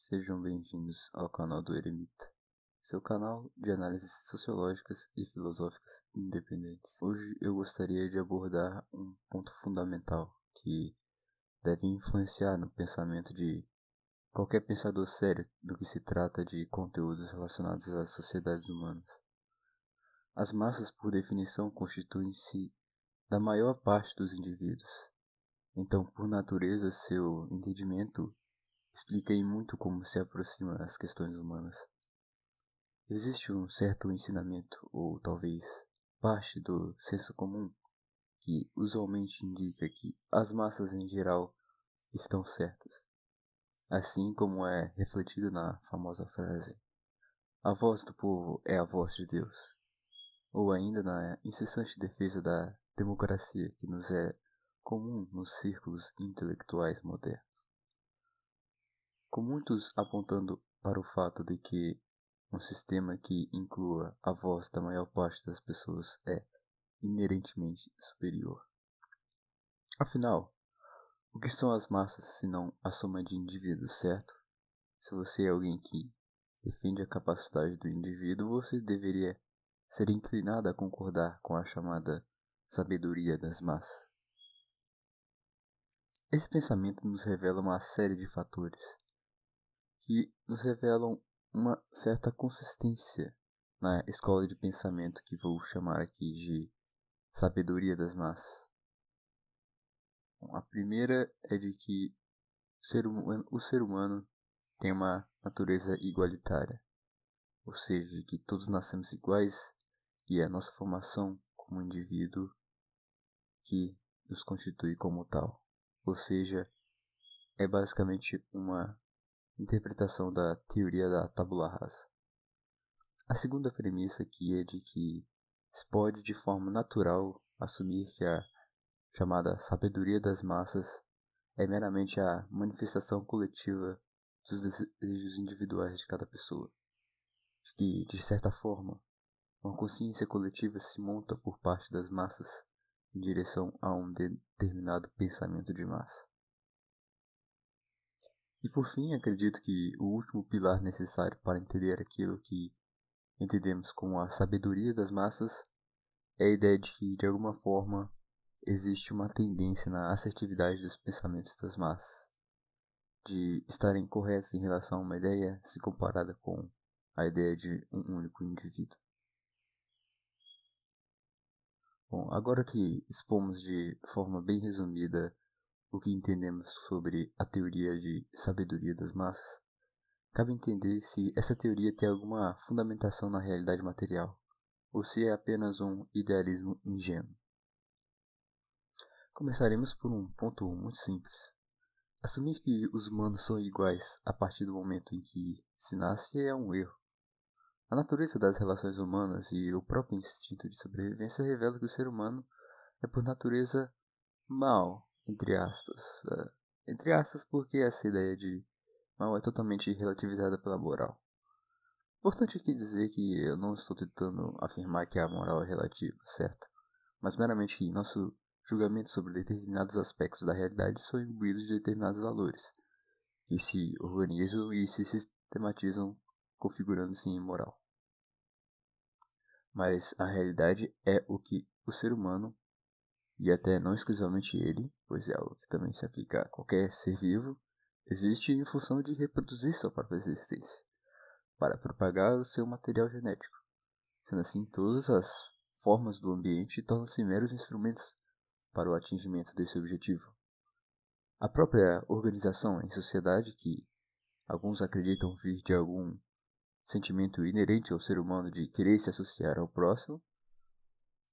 Sejam bem-vindos ao canal do Eremita, seu canal de análises sociológicas e filosóficas independentes. Hoje eu gostaria de abordar um ponto fundamental que deve influenciar no pensamento de qualquer pensador sério do que se trata de conteúdos relacionados às sociedades humanas. As massas, por definição, constituem-se da maior parte dos indivíduos. Então, por natureza, seu entendimento explica em muito como se aproxima as questões humanas. Existe um certo ensinamento, ou talvez parte do senso comum, que usualmente indica que as massas em geral estão certas, assim como é refletido na famosa frase: "A voz do povo é a voz de Deus", ou ainda na incessante defesa da democracia que nos é comum nos círculos intelectuais modernos. Com muitos apontando para o fato de que um sistema que inclua a voz da maior parte das pessoas é inerentemente superior. Afinal, o que são as massas senão a soma de indivíduos, certo? Se você é alguém que defende a capacidade do indivíduo, você deveria ser inclinado a concordar com a chamada sabedoria das massas. Esse pensamento nos revela uma série de fatores que nos revelam uma certa consistência na escola de pensamento que vou chamar aqui de sabedoria das massas. Bom, a primeira é de que o ser humano tem uma natureza igualitária, ou seja, de que todos nascemos iguais e é a nossa formação como indivíduo que nos constitui como tal. Ou seja, é basicamente uma interpretação da teoria da tabula rasa. A segunda premissa aqui é de que se pode de forma natural assumir que a chamada sabedoria das massas é meramente a manifestação coletiva dos desejos individuais de cada pessoa, de que, de certa forma, uma consciência coletiva se monta por parte das massas em direção a um determinado pensamento de massa. E por fim, acredito que o último pilar necessário para entender aquilo que entendemos como a sabedoria das massas é a ideia de que, de alguma forma, existe uma tendência na assertividade dos pensamentos das massas, de estarem corretos em relação a uma ideia se comparada com a ideia de um único indivíduo. Bom, agora que expomos de forma bem resumida o que entendemos sobre a teoria de sabedoria das massas, cabe entender se essa teoria tem alguma fundamentação na realidade material, ou se é apenas um idealismo ingênuo. Começaremos por um ponto muito simples. Assumir que os humanos são iguais a partir do momento em que se nasce é um erro. A natureza das relações humanas e o próprio instinto de sobrevivência revelam que o ser humano é por natureza mal, entre aspas. Entre aspas, porque essa ideia de mal é totalmente relativizada pela moral. Importante aqui dizer que eu não estou tentando afirmar que a moral é relativa, certo? Mas meramente que nosso julgamento sobre determinados aspectos da realidade são imbuídos de determinados valores, que se organizam e se sistematizam, configurando-se em moral. Mas a realidade é o que o ser humano, e até não exclusivamente ele, pois é algo que também se aplica a qualquer ser vivo, existe em função de reproduzir sua própria existência, para propagar o seu material genético. Sendo assim, todas as formas do ambiente tornam-se meros instrumentos para o atingimento desse objetivo. A própria organização em sociedade, que alguns acreditam vir de algum sentimento inerente ao ser humano de querer se associar ao próximo,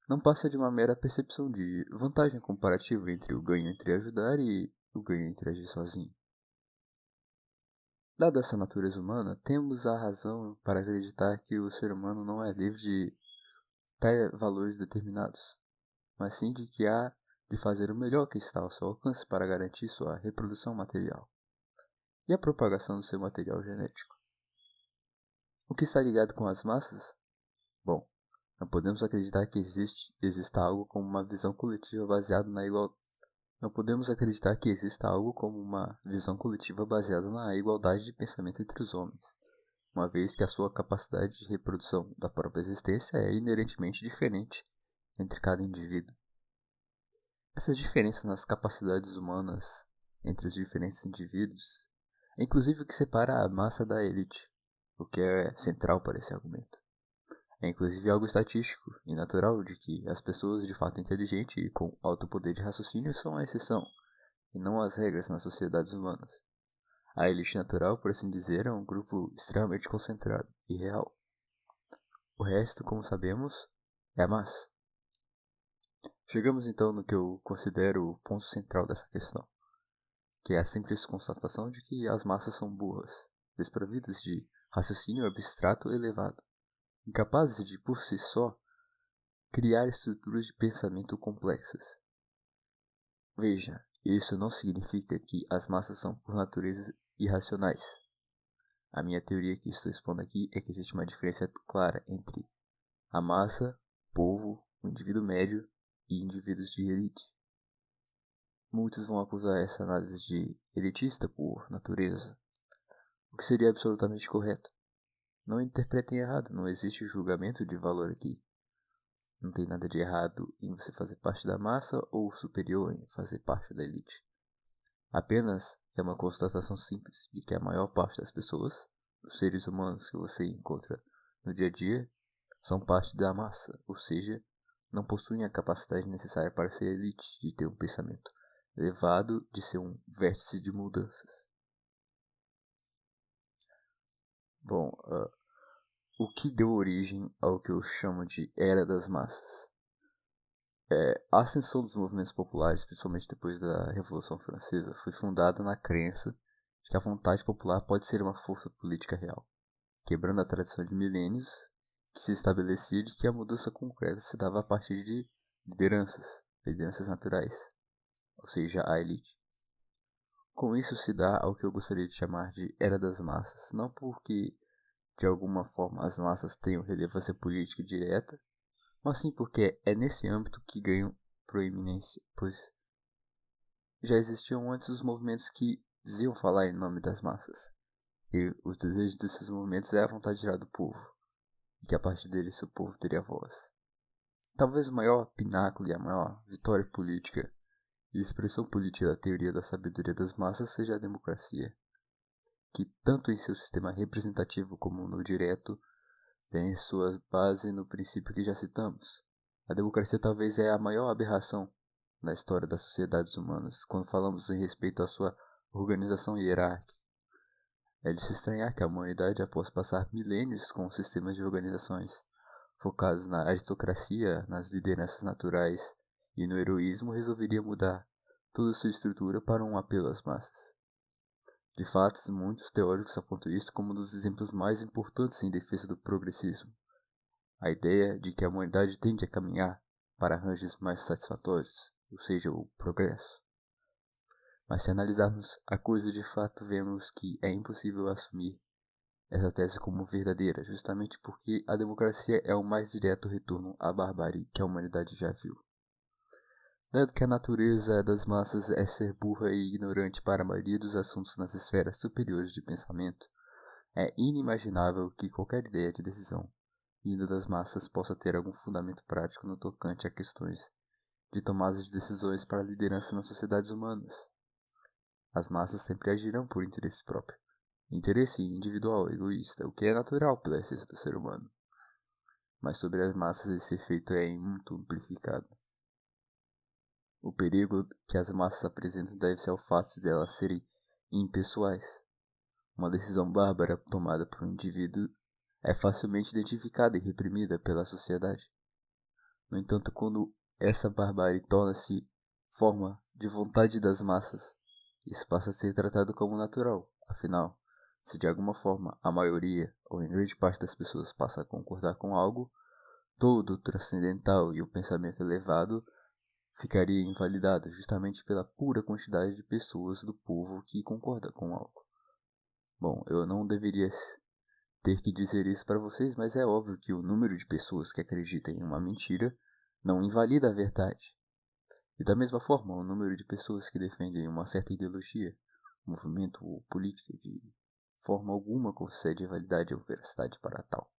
não passa de uma mera percepção de vantagem comparativa entre o ganho entre ajudar e o ganho entre agir sozinho. Dado essa natureza humana, temos a razão para acreditar que o ser humano não é livre de valores determinados, mas sim de que há de fazer o melhor que está ao seu alcance para garantir sua reprodução material e a propagação do seu material genético. O que está ligado com as massas? Bom, não podemos acreditar que exista algo como uma visão coletiva baseada Não podemos acreditar que exista algo como uma visão coletiva baseada na igualdade de pensamento entre os homens, uma vez que a sua capacidade de reprodução da própria existência é inerentemente diferente entre cada indivíduo. Essas diferenças nas capacidades humanas entre os diferentes indivíduos é inclusive o que separa a massa da elite, o que é central para esse argumento. É inclusive algo estatístico e natural de que as pessoas de fato inteligentes e com alto poder de raciocínio são a exceção, e não as regras nas sociedades humanas. A elite natural, por assim dizer, é um grupo extremamente concentrado e real. O resto, como sabemos, é a massa. Chegamos então no que eu considero o ponto central dessa questão, que é a simples constatação de que as massas são burras, desprovidas de raciocínio abstrato elevado, incapazes de, por si só, criar estruturas de pensamento complexas. Veja, isso não significa que as massas são, por natureza, irracionais. A minha teoria que estou expondo aqui é que existe uma diferença clara entre a massa, povo, o indivíduo médio e indivíduos de elite. Muitos vão acusar essa análise de elitista por natureza, o que seria absolutamente correto. Não interpretem errado, não existe julgamento de valor aqui. Não tem nada de errado em você fazer parte da massa ou superior em fazer parte da elite. Apenas é uma constatação simples de que a maior parte das pessoas, os seres humanos que você encontra no dia a dia, são parte da massa, ou seja, não possuem a capacidade necessária para ser elite, de ter um pensamento elevado, de ser um vértice de mudanças. Bom, o que deu origem ao que eu chamo de Era das Massas? A ascensão dos movimentos populares, principalmente depois da Revolução Francesa, foi fundada na crença de que a vontade popular pode ser uma força política real, quebrando a tradição de milênios que se estabelecia de que a mudança concreta se dava a partir de lideranças naturais, ou seja, a elite. Com isso se dá ao que eu gostaria de chamar de Era das Massas, não porque de alguma forma as massas tenham relevância política direta, mas sim porque é nesse âmbito que ganham proeminência, pois já existiam antes os movimentos que diziam falar em nome das massas, e os desejos desses movimentos é a vontade geral do povo, e que a partir deles o povo teria voz. Talvez o maior pináculo e a maior vitória política e expressão política da teoria da sabedoria das massas seja a democracia, que tanto em seu sistema representativo como no direto tem sua base no princípio que já citamos. A democracia talvez é a maior aberração na história das sociedades humanas, quando falamos em respeito à sua organização hierárquica. É de se estranhar que a humanidade, após passar milênios com sistemas de organizações focados na aristocracia, nas lideranças naturais e no heroísmo, resolveria mudar toda sua estrutura para um apelo às massas. De fato, muitos teóricos apontam isso como um dos exemplos mais importantes em defesa do progressismo. A ideia de que a humanidade tende a caminhar para arranjos mais satisfatórios, ou seja, o progresso. Mas se analisarmos a coisa de fato, vemos que é impossível assumir essa tese como verdadeira, justamente porque a democracia é o mais direto retorno à barbárie que a humanidade já viu. Dado que a natureza das massas é ser burra e ignorante para a maioria dos assuntos nas esferas superiores de pensamento, é inimaginável que qualquer ideia de decisão vinda das massas possa ter algum fundamento prático no tocante a questões de tomada de decisões para a liderança nas sociedades humanas. As massas sempre agirão por interesse próprio, interesse individual, egoísta, o que é natural pela essência do ser humano. Mas sobre as massas esse efeito é muito amplificado. O perigo que as massas apresentam deve-se ao fato de elas serem impessoais. Uma decisão bárbara tomada por um indivíduo é facilmente identificada e reprimida pela sociedade. No entanto, quando essa barbárie torna-se forma de vontade das massas, isso passa a ser tratado como natural. Afinal, se de alguma forma a maioria ou em grande parte das pessoas passa a concordar com algo, todo o transcendental e o pensamento elevado ficaria invalidado justamente pela pura quantidade de pessoas do povo que concorda com algo. Bom, eu não deveria ter que dizer isso para vocês, mas é óbvio que o número de pessoas que acreditam em uma mentira não invalida a verdade. E da mesma forma, o número de pessoas que defendem uma certa ideologia, movimento ou política de forma alguma concede validade ou veracidade para tal.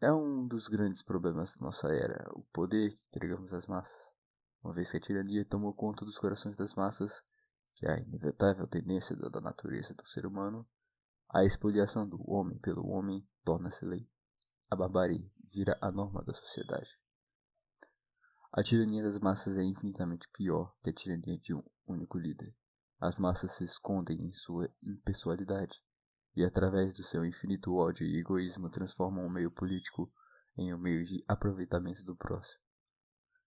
É um dos grandes problemas da nossa era, o poder que entregamos às massas. Uma vez que a tirania tomou conta dos corações das massas, que é a inevitável tendência da natureza do ser humano, a expoliação do homem pelo homem torna-se lei. A barbárie vira a norma da sociedade. A tirania das massas é infinitamente pior que a tirania de um único líder. As massas se escondem em sua impessoalidade, e através do seu infinito ódio e egoísmo transformam o meio político em um meio de aproveitamento do próximo.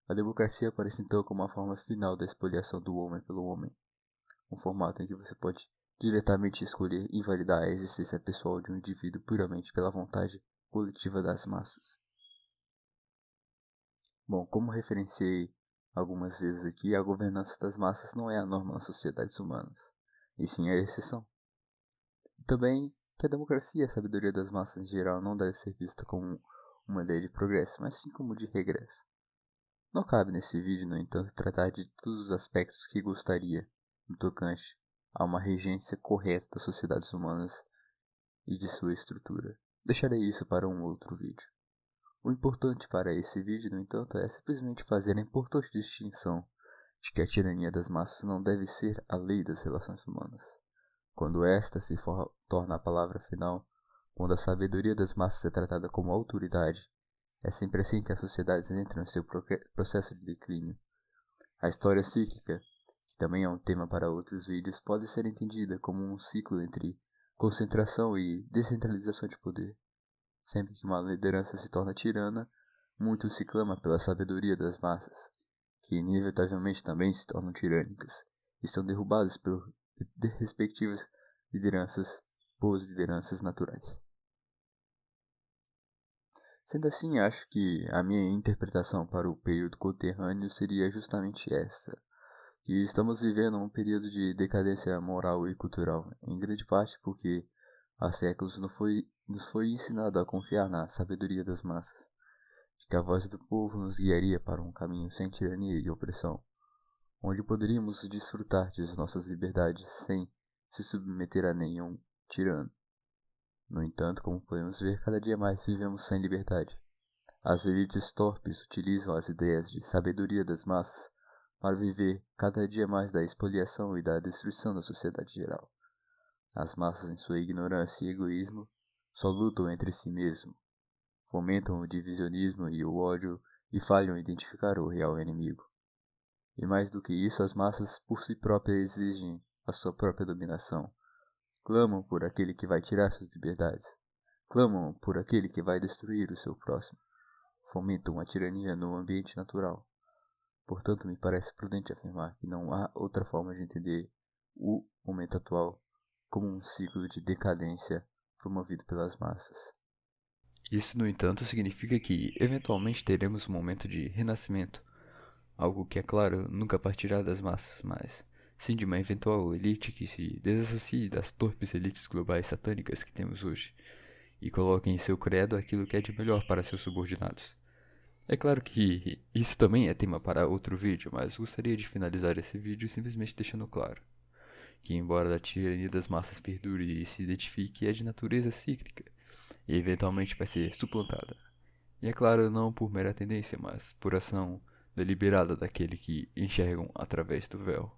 A democracia aparece então como a forma final da expoliação do homem pelo homem, um formato em que você pode diretamente escolher invalidar a existência pessoal de um indivíduo puramente pela vontade coletiva das massas. Bom, como referenciei algumas vezes aqui, a governança das massas não é a norma nas sociedades humanas, e sim a exceção. E também que a democracia e a sabedoria das massas em geral não deve ser vista como uma ideia de progresso, mas sim como de regresso. Não cabe nesse vídeo, no entanto, tratar de todos os aspectos que gostaria, no tocante a uma regência correta das sociedades humanas e de sua estrutura. Deixarei isso para um outro vídeo. O importante para esse vídeo, no entanto, é simplesmente fazer a importante distinção de que a tirania das massas não deve ser a lei das relações humanas. Quando esta se torna a palavra final, quando a sabedoria das massas é tratada como autoridade, é sempre assim que as sociedades entram em seu processo de declínio. A história cíclica, que também é um tema para outros vídeos, pode ser entendida como um ciclo entre concentração e descentralização de poder. Sempre que uma liderança se torna tirana, muito se clama pela sabedoria das massas, que inevitavelmente também se tornam tirânicas e são derrubadas por respectivas lideranças, boas lideranças naturais. Sendo assim, acho que a minha interpretação para o período conterrâneo seria justamente essa, que estamos vivendo um período de decadência moral e cultural, em grande parte porque há séculos nos foi ensinado a confiar na sabedoria das massas, de que a voz do povo nos guiaria para um caminho sem tirania e opressão, onde poderíamos desfrutar de nossas liberdades sem se submeter a nenhum tirano. No entanto, como podemos ver, cada dia mais vivemos sem liberdade. As elites torpes utilizam as ideias de sabedoria das massas para viver cada dia mais da expoliação e da destruição da sociedade geral. As massas, em sua ignorância e egoísmo, só lutam entre si mesmos, fomentam o divisionismo e o ódio e falham em identificar o real inimigo. E mais do que isso, as massas por si próprias exigem a sua própria dominação. Clamam por aquele que vai tirar suas liberdades. Clamam por aquele que vai destruir o seu próximo. Fomentam a tirania no ambiente natural. Portanto, me parece prudente afirmar que não há outra forma de entender o momento atual como um ciclo de decadência promovido pelas massas. Isso, no entanto, significa que, eventualmente, teremos um momento de renascimento, algo que, é claro, nunca partirá das massas, mas sim de uma eventual elite que se desassocie das torpes elites globais satânicas que temos hoje, e coloque em seu credo aquilo que é de melhor para seus subordinados. É claro que isso também é tema para outro vídeo, mas gostaria de finalizar esse vídeo simplesmente deixando claro que, embora a tirania das massas perdure e se identifique, é de natureza cíclica e eventualmente vai ser suplantada. E é claro, não por mera tendência, mas por ação deliberada daquele que enxergam através do véu.